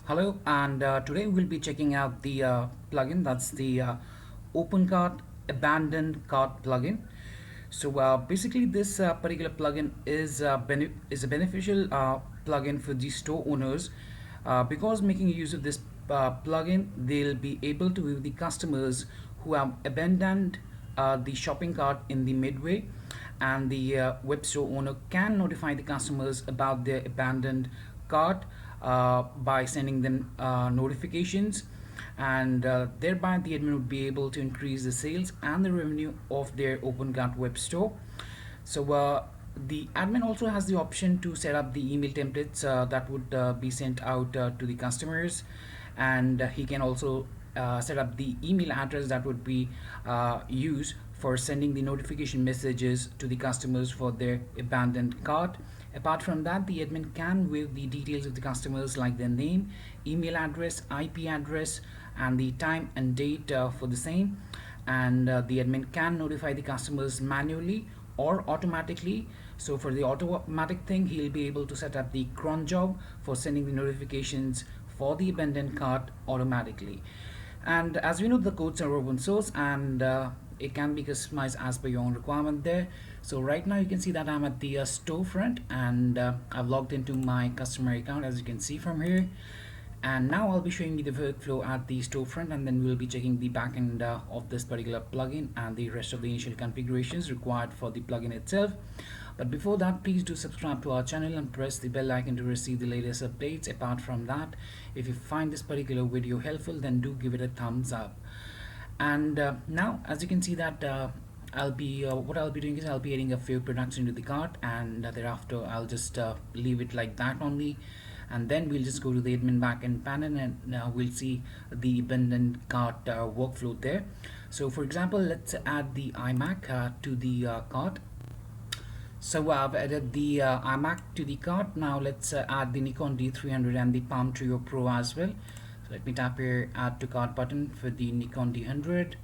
Hello, and today we'll be checking out the plugin that's the Open Cart Abandoned Cart plugin. So basically, this particular plugin is a beneficial plugin for the store owners because making use of this plugin, they'll be able to view the customers who have abandoned the shopping cart in the midway, and the web store owner can notify the customers about their abandoned cart by sending them notifications, and thereby the admin would be able to increase the sales and the revenue of their open cart web store. So the admin also has the option to set up the email templates that would be sent out to the customers, and he can also set up the email address that would be used for sending the notification messages to the customers for their abandoned cart. Apart from that, the admin can view the details of the customers like their name, email address, IP address, and the time and date for the same. And the admin can notify the customers manually or automatically. So for the automatic thing, he'll be able to set up the cron job for sending the notifications for the abandoned cart automatically. And as we know, the codes are open source, and it can be customized as per your own requirement there. So right now you can see that I'm at the storefront, and I've logged into my customer account, as you can see from here. And now I'll be showing you the workflow at the storefront, and then we'll be checking the backend of this particular plugin and the rest of the initial configurations required for the plugin itself. But before that, please do subscribe to our channel and press the bell icon to receive the latest updates. Apart from that, if you find this particular video helpful, then do give it a thumbs up. And now, as you can see that what I'll be doing is I'll be adding a few products into the cart, and thereafter I'll just leave it like that only. And then we'll just go to the admin backend panel, and we'll see the abandoned cart workflow there. So for example, let's add the iMac to the cart. So I've added the iMac to the cart. Now let's add the Nikon D300 and the Palm Trio Pro as well. So let me tap here add to cart button for the Nikon D100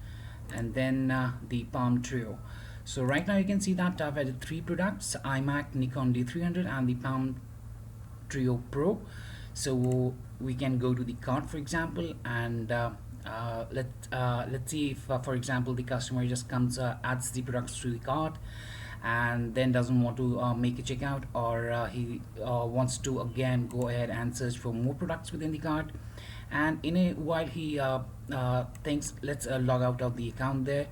and then the Palm Trio. So right now you can see that I've added three products: iMac, Nikon D300, and the Palm Trio Pro. So we can go to the cart, for example, and let's see if for example the customer just comes adds the products to the cart and then doesn't want to make a checkout, or he wants to again go ahead and search for more products within the cart. And in a while he thinks, let's log out of the account there,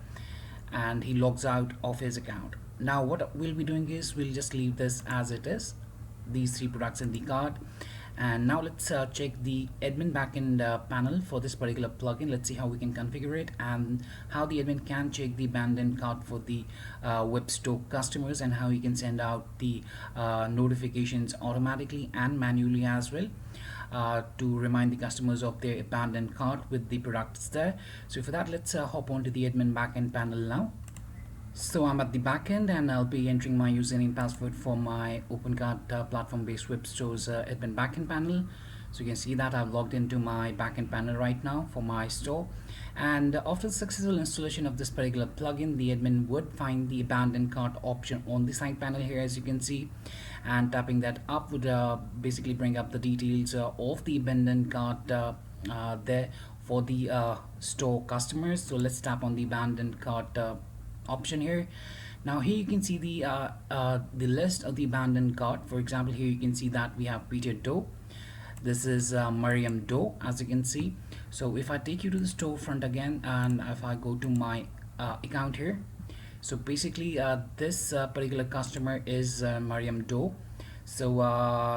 and he logs out of his account. Now what we'll be doing is we'll just leave this as it is, these three products in the cart. And now let's check the admin backend panel for this particular plugin. Let's see how we can configure it and how the admin can check the abandoned cart for the web store customers, and how you can send out the notifications automatically and manually as well to remind the customers of their abandoned cart with the products there. So for that, let's hop on to the admin backend panel now. So I'm at the backend, and I'll be entering my username password for my OpenCart platform-based web store's admin backend panel. So you can see that I've logged into my backend panel right now for my store. And after the successful installation of this particular plugin, the admin would find the abandoned cart option on the side panel here, as you can see. And tapping that up would basically bring up the details of the abandoned cart there for the store customers. So let's tap on the abandoned cart option here. Now here you can see the list of the abandoned cart. For example, here you can see that we have Peter Doe. This is Mariam Doe, as you can see. So if I take you to the storefront again, and if I go to my account here, so basically this particular customer is Mariam Doe. So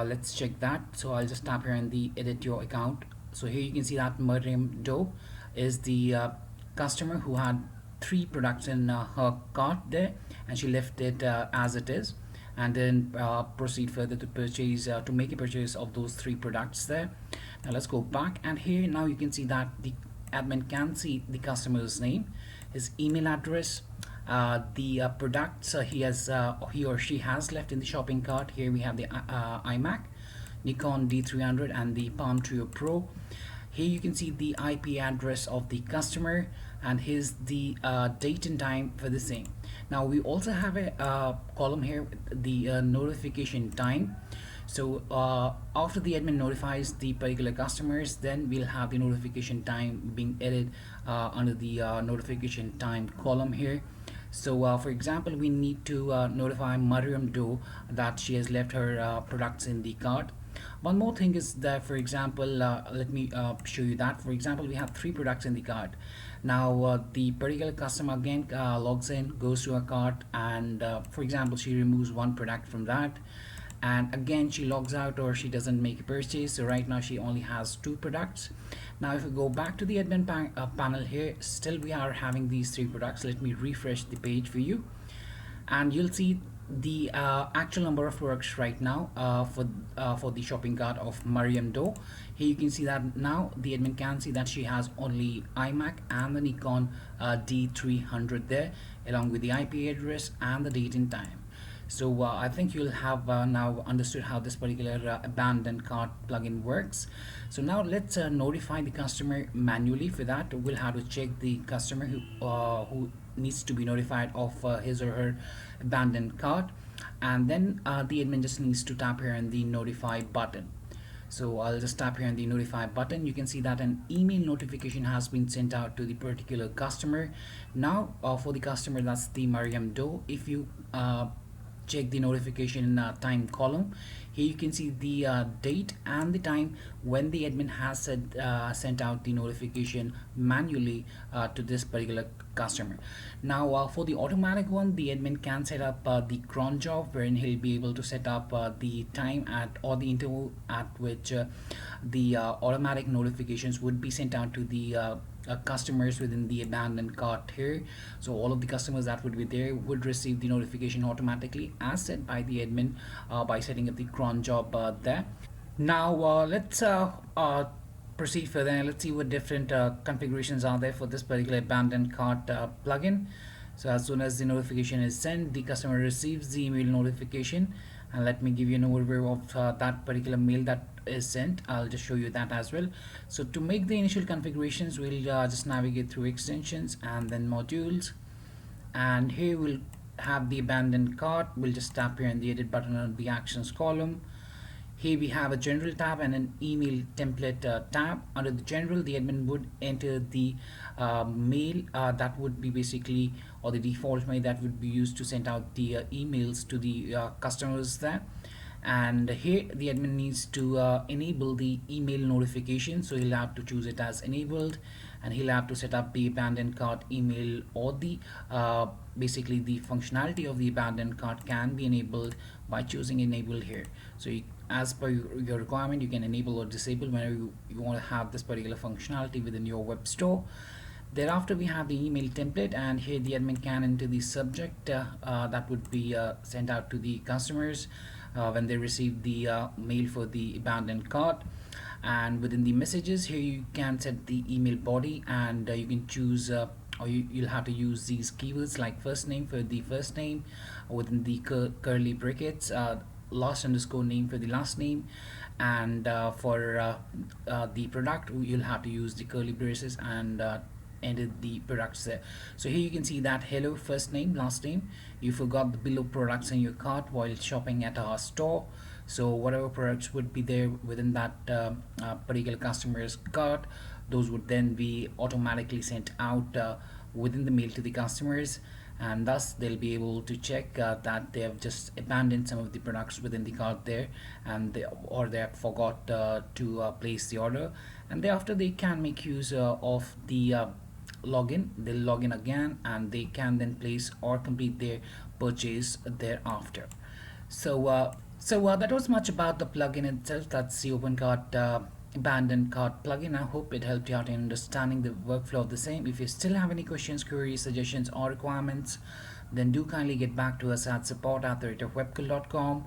let's check that. So I'll just tap here in the edit your account. So here you can see that Mariam Doe is the customer who had three products in her cart there, and she left it as it is, and then proceed further to purchase to make a purchase of those three products there. Now let's go back, and here now you can see that the admin can see the customer's name, his email address, the products he or she has left in the shopping cart. Here we have the iMac, Nikon D300, and the Palm Trio Pro. Here you can see the IP address of the customer, and here's the date and time for the same. Now we also have a column here, the notification time. So after the admin notifies the particular customers, then we'll have the notification time being added under the notification time column here. So for example, we need to notify Mariam Doe that she has left her products in the cart. One more thing is that, for example, let me show you that. For example, we have three products in the cart. Now, the particular customer again logs in, goes to a cart, and for example, she removes one product from that. And again, she logs out or she doesn't make a purchase. So right now, she only has two products. Now, if we go back to the admin panel here, still we are having these three products. Let me refresh the page for you, and you'll see the actual number of products right now for the shopping cart of Mariam Doe. Here you can see that now the admin can see that she has only iMac and the Nikon D300 there, along with the IP address and the date and time. So I think you'll have now understood how this particular abandoned cart plugin works. So now let's notify the customer manually. For that, we'll have to check the customer who needs to be notified of his or her abandoned cart, and then the admin just needs to tap here on the notify button. So I'll just tap here on the notify button. You can see that an email notification has been sent out to the particular customer. Now for the customer, that's the Mariam Doe, if you check the notification time column, here you can see the date and the time when the admin has sent out the notification manually to this particular customer. Now for the automatic one, the admin can set up the cron job, wherein he'll be able to set up the time at or the interval at which the automatic notifications would be sent out to the customers within the abandoned cart here. So all of the customers that would be there would receive the notification automatically as set by the admin by setting up the cron job there. Now let's proceed further and let's see what different configurations are there for this particular abandoned cart plugin. So as soon as the notification is sent, the customer receives the email notification, and let me give you an overview of that particular mail that is sent. I'll just show you that as well. So to make the initial configurations, we'll just navigate through extensions and then modules, and here we'll have the abandoned cart. We'll just tap here on the edit button on the actions column. Here we have a general tab and an email template tab. Under the general, the admin would enter the mail that would be basically, or the default mail that would be used to send out the emails to the customers there. And here the admin needs to enable the email notification, so he'll have to choose it as enabled, and he'll have to set up the abandoned cart email, or the basically the functionality of the abandoned cart can be enabled by choosing enable here. So as per your requirement, you can enable or disable whenever you want to have this particular functionality within your web store. Thereafter, we have the email template, and here the admin can enter the subject that would be sent out to the customers when they receive the mail for the abandoned cart. And within the messages, here you can set the email body, and you can choose or you'll have to use these keywords like first name for the first name within the curly brackets, last underscore name for the last name, and for the product, you'll have to use the curly braces and enter the products there. So here you can see that hello, first name, last name. You forgot the below products in your cart while shopping at our store. So whatever products would be there within that particular customer's cart, those would then be automatically sent out within the mail to the customers, and thus they'll be able to check that they have just abandoned some of the products within the cart there, and they have forgot to place the order, and thereafter they can make use of the login. They'll log in again, and they can then place or complete their purchase thereafter. So that was much about the plugin itself. That's the OpenCart abandoned cart plugin. I hope it helped you out in understanding the workflow of the same. If you still have any questions, queries, suggestions, or requirements, then do kindly get back to us at support@webkul.com.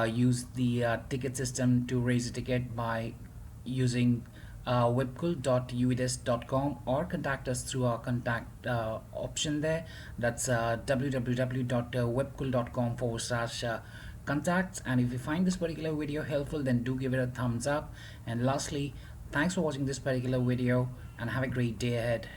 Use the ticket system to raise a ticket by using webkul.uedesk.com, or contact us through our contact option there. That's www.webkul.com/contacts. And if you find this particular video helpful, then do give it a thumbs up. And lastly, thanks for watching this particular video, and have a great day ahead.